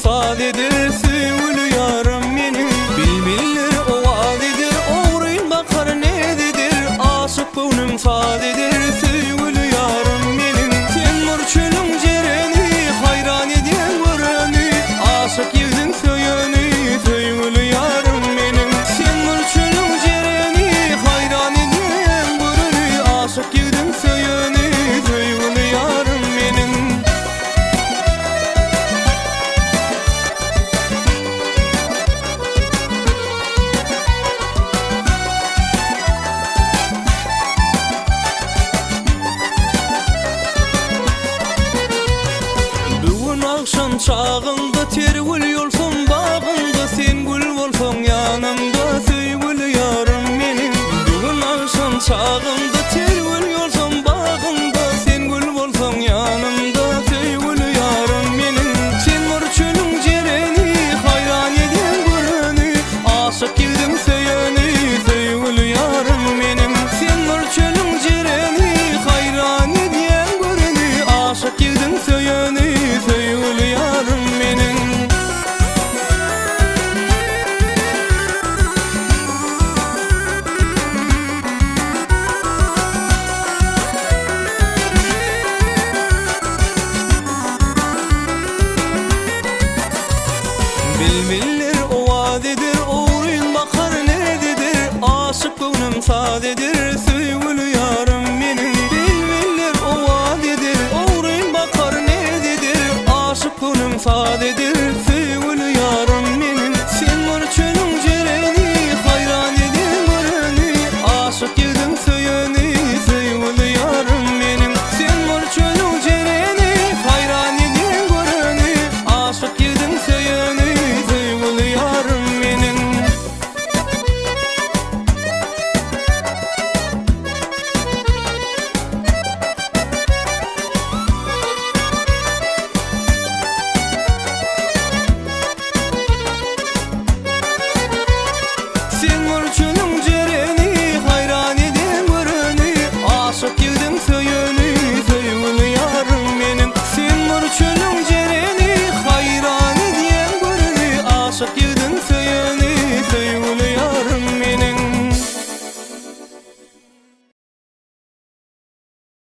sadedir süylü yarım benim. Bilbilir o vadidir, oğrayın bakar nededir. Aşık gönlüm sadedir süylü yarım benim. Sen murçulun cereni, hayran eden göreni. Aşık yüzün söyeni, süylü yarım benim. Sen murçulun cereni, hayran eden göreni. Aşık yüzün söyeni, süylü yarım benim. Akşam çağında tergül yolsun bağında, sen gül bolsun yanımda süygül yarım benim. Bugün akşam çağında